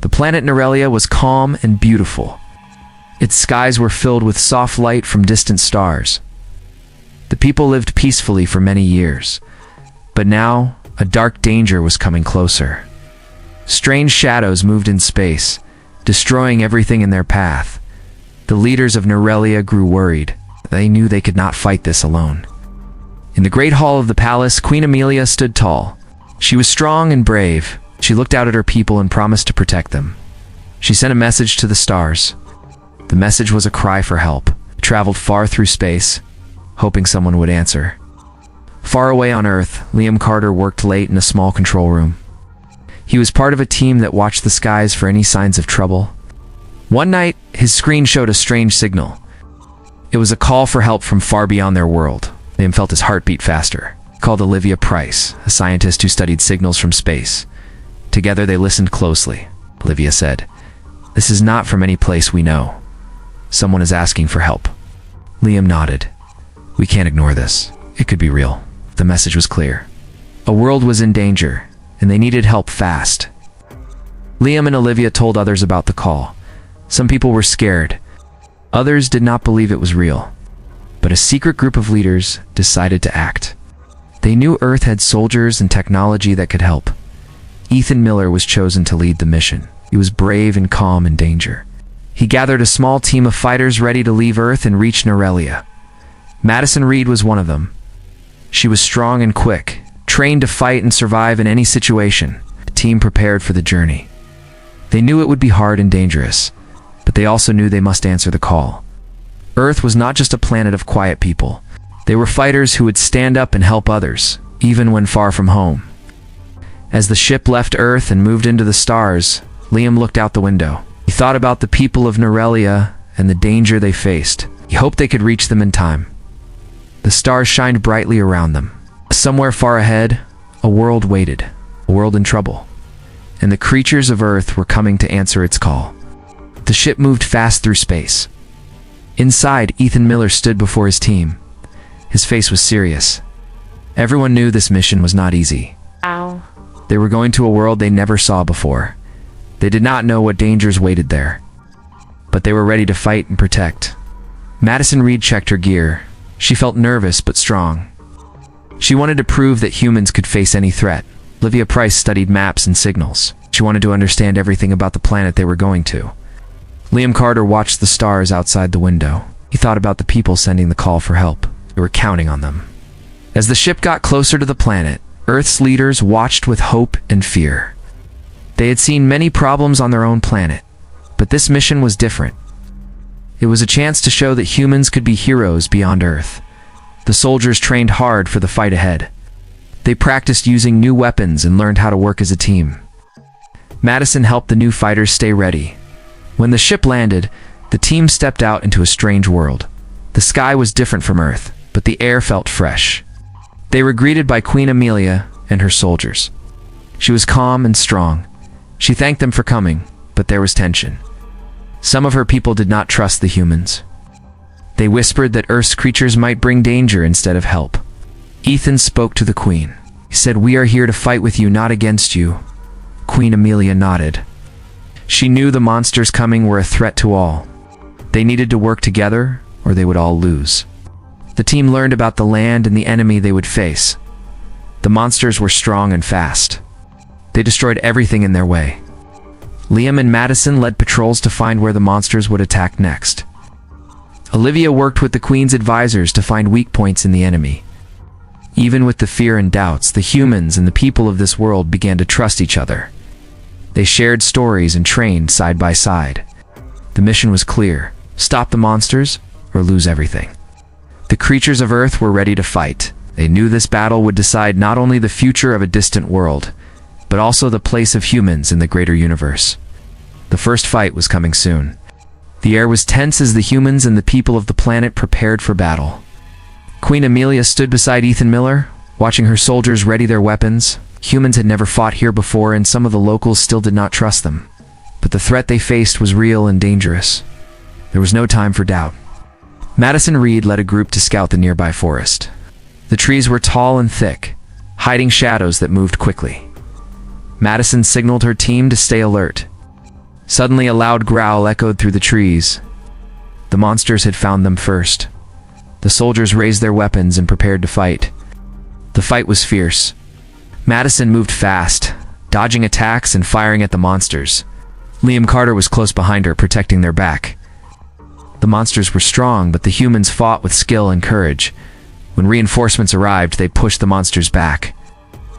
The planet Nerelia was calm and beautiful. Its skies were filled with soft light from distant stars. The people lived peacefully for many years, but now a dark danger was coming closer. Strange shadows moved in space, destroying everything in their path. The leaders of Nerelia grew worried. They knew they could not fight this alone. In the great hall of the palace, Queen Amelia stood tall. She was strong and brave. She looked out at her people and promised to protect them. She sent a message to the stars. The message was a cry for help. It traveled far through space, hoping someone would answer. Far away on Earth, Liam Carter worked late in a small control room. He was part of a team that watched the skies for any signs of trouble. One night, his screen showed a strange signal. It was a call for help from far beyond their world. Liam felt his heart beat faster. He called Olivia Price, a scientist who studied signals from space. Together they listened closely. Olivia said, "This is not from any place we know. Someone is asking for help." Liam nodded. "We can't ignore this. It could be real." The message was clear. A world was in danger, and they needed help fast. Liam and Olivia told others about the call. Some people were scared. Others did not believe it was real. But a secret group of leaders decided to act. They knew Earth had soldiers and technology that could help. Ethan Miller was chosen to lead the mission. He was brave and calm in danger. He gathered a small team of fighters ready to leave Earth and reach Nerelia. Madison Reed was one of them. She was strong and quick, trained to fight and survive in any situation. The team prepared for the journey. They knew it would be hard and dangerous, but they also knew they must answer the call. Earth was not just a planet of quiet people. They were fighters who would stand up and help others, even when far from home. As the ship left Earth and moved into the stars, Liam looked out the window. He thought about the people of Nerelia and the danger they faced. He hoped they could reach them in time. The stars shined brightly around them. Somewhere far ahead, a world waited, a world in trouble. And the creatures of Earth were coming to answer its call. The ship moved fast through space. Inside, Ethan Miller stood before his team. His face was serious. Everyone knew this mission was not easy. Ow. They were going to a world they never saw before. They did not know what dangers waited there. But they were ready to fight and protect. Madison Reed checked her gear. She felt nervous but strong. She wanted to prove that humans could face any threat. Olivia Price studied maps and signals. She wanted to understand everything about the planet they were going to. Liam Carter watched the stars outside the window. He thought about the people sending the call for help. They were counting on them. As the ship got closer to the planet, Earth's leaders watched with hope and fear. They had seen many problems on their own planet, but this mission was different. It was a chance to show that humans could be heroes beyond Earth. The soldiers trained hard for the fight ahead. They practiced using new weapons and learned how to work as a team. Madison helped the new fighters stay ready. When the ship landed, the team stepped out into a strange world. The sky was different from Earth, but the air felt fresh. They were greeted by Queen Amelia and her soldiers. She was calm and strong. She thanked them for coming, but there was tension. Some of her people did not trust the humans. They whispered that Earth's creatures might bring danger instead of help. Ethan spoke to the Queen. He said, "We are here to fight with you, not against you." Queen Amelia nodded. She knew the monsters coming were a threat to all. They needed to work together, or they would all lose. The team learned about the land and the enemy they would face. The monsters were strong and fast. They destroyed everything in their way. Liam and Madison led patrols to find where the monsters would attack next. Olivia worked with the Queen's advisors to find weak points in the enemy. Even with the fear and doubts, the humans and the people of this world began to trust each other. They shared stories and trained side by side. The mission was clear: stop the monsters or lose everything. The creatures of Earth were ready to fight. They knew this battle would decide not only the future of a distant world, but also the place of humans in the greater universe. The first fight was coming soon. The air was tense as the humans and the people of the planet prepared for battle. Queen Amelia stood beside Ethan Miller, watching her soldiers ready their weapons. Humans had never fought here before, and some of the locals still did not trust them. But the threat they faced was real and dangerous. There was no time for doubt. Madison Reed led a group to scout the nearby forest. The trees were tall and thick, hiding shadows that moved quickly. Madison signaled her team to stay alert. Suddenly a loud growl echoed through the trees. The monsters had found them first. The soldiers raised their weapons and prepared to fight. The fight was fierce. Madison moved fast, dodging attacks and firing at the monsters. Liam Carter was close behind her, protecting their back. The monsters were strong, but the humans fought with skill and courage. When reinforcements arrived, they pushed the monsters back.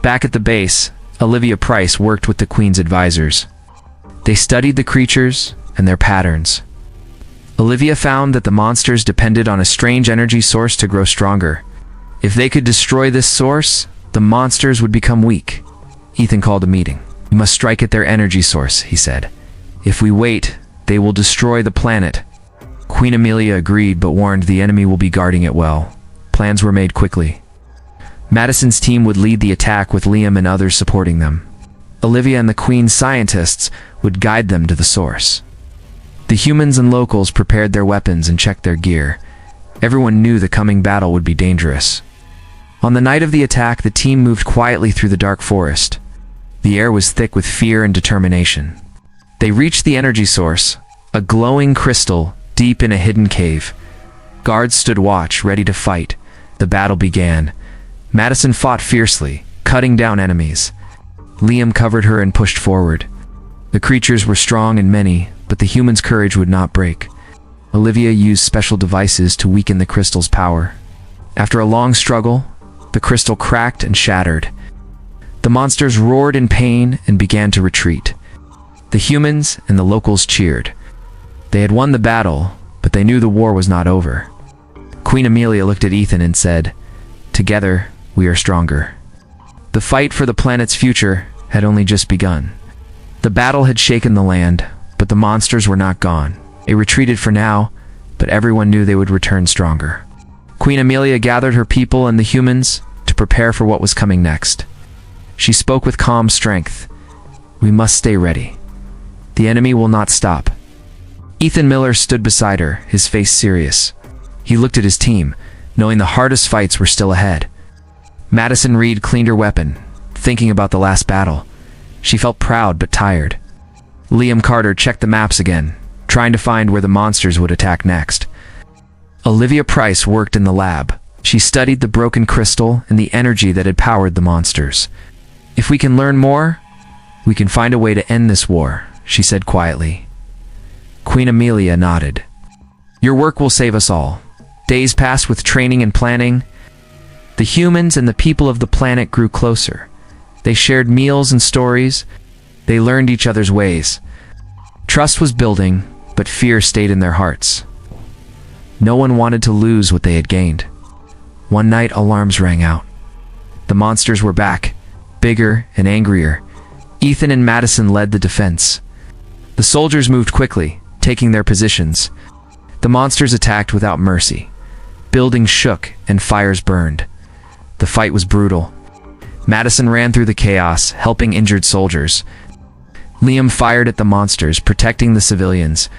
Back at the base, Olivia Price worked with the Queen's advisors. They studied the creatures and their patterns. Olivia found that the monsters depended on a strange energy source to grow stronger. If they could destroy this source, the monsters would become weak. Ethan called a meeting. "We must strike at their energy source," he said. "If we wait, they will destroy the planet." Queen Amelia agreed, but warned the enemy will be guarding it well. Plans were made quickly. Madison's team would lead the attack with Liam and others supporting them. Olivia and the Queen's scientists would guide them to the source. The humans and locals prepared their weapons and checked their gear. Everyone knew the coming battle would be dangerous. On the night of the attack, the team moved quietly through the dark forest. The air was thick with fear and determination. They reached the energy source, a glowing crystal deep in a hidden cave. Guards stood watch, ready to fight. The battle began. Madison fought fiercely, cutting down enemies. Liam covered her and pushed forward. The creatures were strong and many, but the humans' courage would not break. Olivia used special devices to weaken the crystal's power. After a long struggle, the crystal cracked and shattered. The monsters roared in pain and began to retreat. The humans and the locals cheered. They had won the battle, but they knew the war was not over. Queen Amelia looked at Ethan and said, "Together, we are stronger." The fight for the planet's future had only just begun. The battle had shaken the land, but the monsters were not gone. They retreated for now, but everyone knew they would return stronger. Queen Amelia gathered her people and the humans to prepare for what was coming next. She spoke with calm strength. "We must stay ready. The enemy will not stop." Ethan Miller stood beside her, his face serious. He looked at his team, knowing the hardest fights were still ahead. Madison Reed cleaned her weapon, thinking about the last battle. She felt proud but tired. Liam Carter checked the maps again, trying to find where the monsters would attack next. Olivia Price worked in the lab. She studied the broken crystal and the energy that had powered the monsters. "If we can learn more, we can find a way to end this war," she said quietly. Queen Amelia nodded. "Your work will save us all." Days passed with training and planning. The humans and the people of the planet grew closer. They shared meals and stories. They learned each other's ways. Trust was building, but fear stayed in their hearts. No one wanted to lose what they had gained. One night, alarms rang out. The monsters were back, bigger and angrier. Ethan and Madison led the defense. The soldiers moved quickly, taking their positions. The monsters attacked without mercy. Buildings shook and fires burned. The fight was brutal. Madison ran through the chaos, helping injured soldiers. Liam fired at the monsters, protecting the civilians.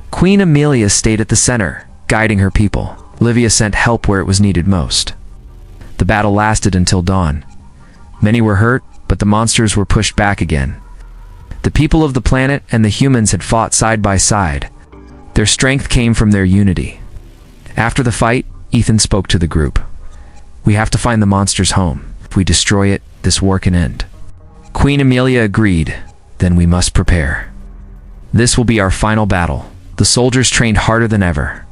Queen Amelia stayed at the center, guiding her people. Olivia sent help where it was needed most. The battle lasted until dawn. Many were hurt, but the monsters were pushed back again. The people of the planet and the humans had fought side by side. Their strength came from their unity. After the fight, Ethan spoke to the group. "We have to find the monster's home. If we destroy it, this war can end." Queen Amelia agreed. "Then we must prepare. This will be our final battle." The soldiers trained harder than ever.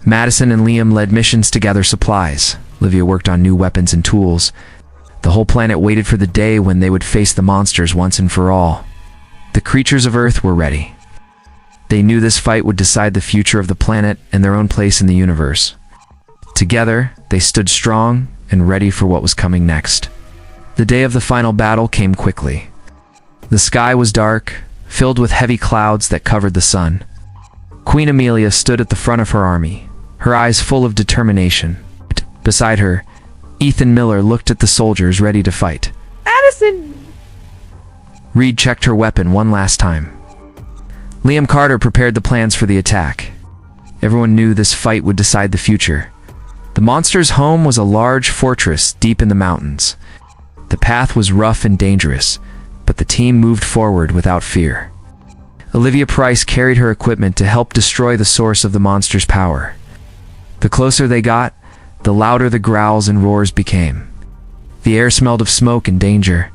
Madison and Liam led missions to gather supplies. Olivia worked on new weapons and tools. The whole planet waited for the day when they would face the monsters once and for all. The creatures of Earth were ready. They knew this fight would decide the future of the planet and their own place in the universe. Together, they stood strong and ready for what was coming next. The day of the final battle came quickly. The sky was dark, filled with heavy clouds that covered the sun. Queen Amelia stood at the front of her army, her eyes full of determination. Beside her, Ethan Miller looked at the soldiers ready to fight. Madison! Reed checked her weapon one last time. Liam Carter prepared the plans for the attack. Everyone knew this fight would decide the future. The monster's home was a large fortress deep in the mountains. The path was rough and dangerous, but the team moved forward without fear. Olivia Price carried her equipment to help destroy the source of the monster's power. The closer they got, the louder the growls and roars became. The air smelled of smoke and danger.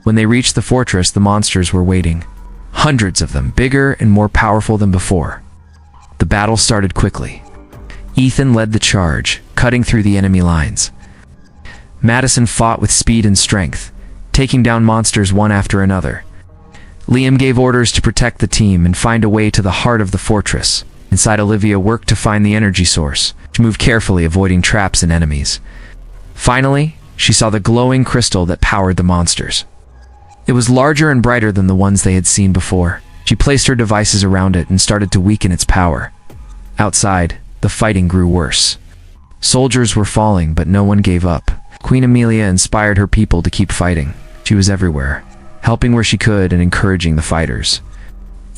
When they reached the fortress, the monsters were waiting. Hundreds of them, bigger and more powerful than before. The battle started quickly. Ethan led the charge, cutting through the enemy lines. Madison fought with speed and strength, taking down monsters one after another. Liam gave orders to protect the team and find a way to the heart of the fortress. Inside, Olivia worked to find the energy source. She moved carefully, avoiding traps and enemies. Finally, she saw the glowing crystal that powered the monsters. It was larger and brighter than the ones they had seen before. She placed her devices around it and started to weaken its power. Outside, the fighting grew worse. Soldiers were falling, but no one gave up. Queen Amelia inspired her people to keep fighting. She was everywhere, helping where she could and encouraging the fighters.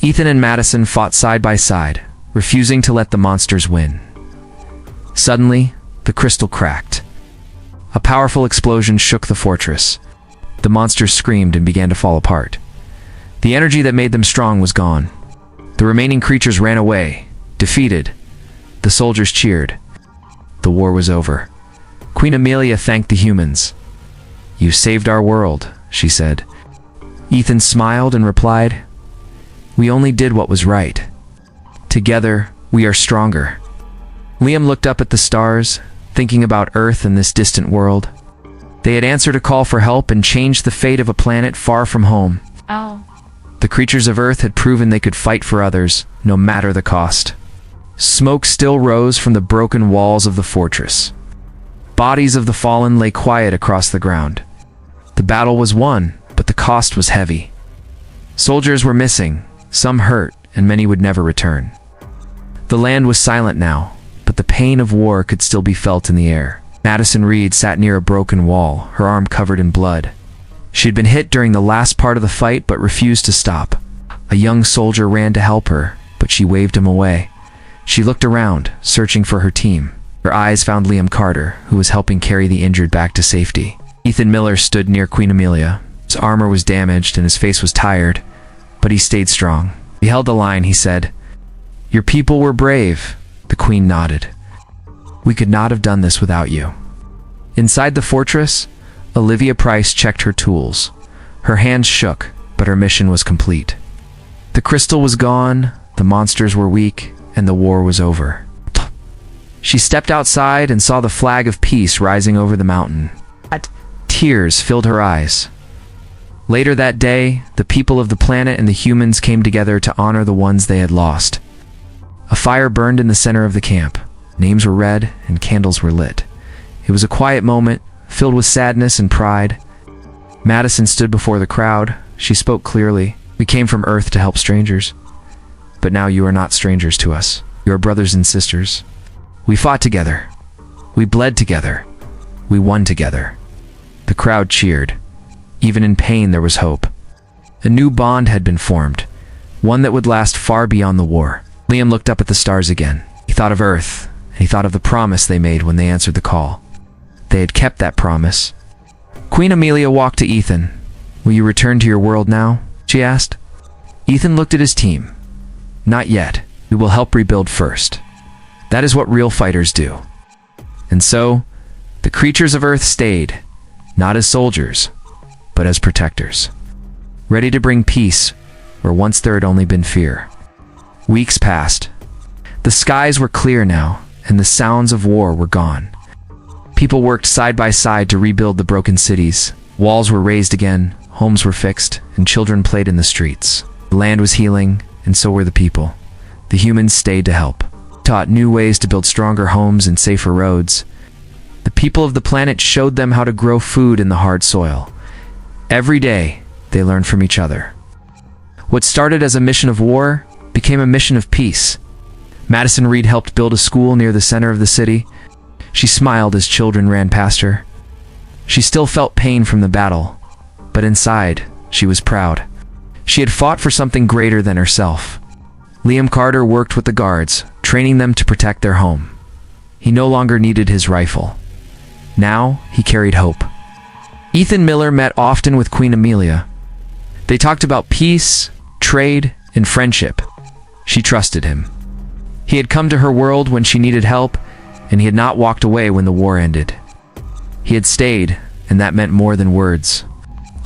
Ethan and Madison fought side by side, refusing to let the monsters win. Suddenly, the crystal cracked. A powerful explosion shook the fortress. The monsters screamed and began to fall apart. The energy that made them strong was gone. The remaining creatures ran away, defeated. The soldiers cheered. The war was over. Queen Amelia thanked the humans. "You saved our world," she said. Ethan smiled and replied, "We only did what was right. Together, we are stronger." Liam looked up at the stars, thinking about Earth and this distant world. They had answered a call for help and changed the fate of a planet far from home. Oh. The creatures of Earth had proven they could fight for others, no matter the cost. Smoke still rose from the broken walls of the fortress. Bodies of the fallen lay quiet across the ground. The battle was won, but the cost was heavy. Soldiers were missing, some hurt, and many would never return. The land was silent now, but the pain of war could still be felt in the air. Madison Reed sat near a broken wall, her arm covered in blood. She had been hit during the last part of the fight but refused to stop. A young soldier ran to help her, but she waved him away. She looked around, searching for her team. Her eyes found Liam Carter, who was helping carry the injured back to safety. Ethan Miller stood near Queen Amelia. His armor was damaged and his face was tired, but he stayed strong. He held the line, he said. "Your people were brave." The Queen nodded. "We could not have done this without you." Inside the fortress, Olivia Price checked her tools. Her hands shook, but her mission was complete. The crystal was gone, the monsters were weak, and the war was over. She stepped outside and saw the flag of peace rising over the mountain. Tears filled her eyes. Later that day, the people of the planet and the humans came together to honor the ones they had lost. A fire burned in the center of the camp. Names were read and candles were lit. It was a quiet moment, filled with sadness and pride. Madison stood before the crowd. She spoke clearly. "We came from Earth to help strangers. But now you are not strangers to us. You are brothers and sisters. We fought together. We bled together. We won together." The crowd cheered. Even in pain, there was hope. A new bond had been formed, one that would last far beyond the war. Liam looked up at the stars again. He thought of Earth, and he thought of the promise they made when they answered the call. They had kept that promise. Queen Amelia walked to Ethan. "Will you return to your world now?" she asked. Ethan looked at his team. "Not yet. We will help rebuild first. That is what real fighters do." And so, the creatures of Earth stayed, not as soldiers, but as protectors, ready to bring peace where once there had only been fear. Weeks passed. The skies were clear now, and the sounds of war were gone. People worked side by side to rebuild the broken cities. Walls were raised again, homes were fixed, and children played in the streets. The land was healing, and so were the people. The humans stayed to help, taught new ways to build stronger homes and safer roads. The people of the planet showed them how to grow food in the hard soil. Every day, they learned from each other. What started as a mission of war became a mission of peace. Madison Reed helped build a school near the center of the city. She smiled as children ran past her. She still felt pain from the battle, but inside, she was proud. She had fought for something greater than herself. Liam Carter worked with the guards, training them to protect their home. He no longer needed his rifle. Now, he carried hope. Ethan Miller met often with Queen Amelia. They talked about peace, trade, In friendship, she trusted him. He had come to her world when she needed help, and he had not walked away when the war ended. He had stayed, and that meant more than words.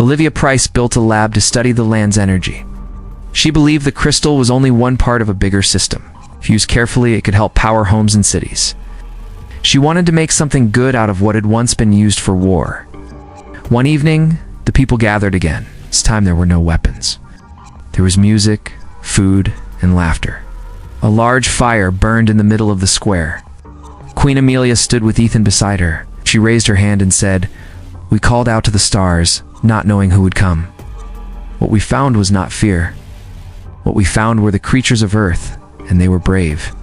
Olivia Price built a lab to study the land's energy. She believed the crystal was only one part of a bigger system. If used carefully, it could help power homes and cities. She wanted to make something good out of what had once been used for war. One evening, the people gathered again. This time there were no weapons. There was music, food, and laughter. A large fire burned in the middle of the square. Queen Amelia stood with Ethan beside her. She raised her hand and said, "We called out to the stars, not knowing who would come. What we found was not fear. What we found were the creatures of Earth, and they were brave."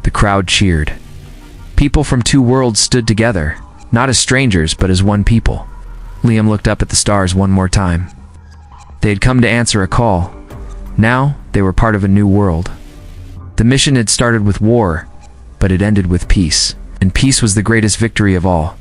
The crowd cheered. People from two worlds stood together, not as strangers, but as one people. Liam looked up at the stars one more time. They had come to answer a call. Now, they were part of a new world. The mission had started with war, but it ended with peace. And peace was the greatest victory of all.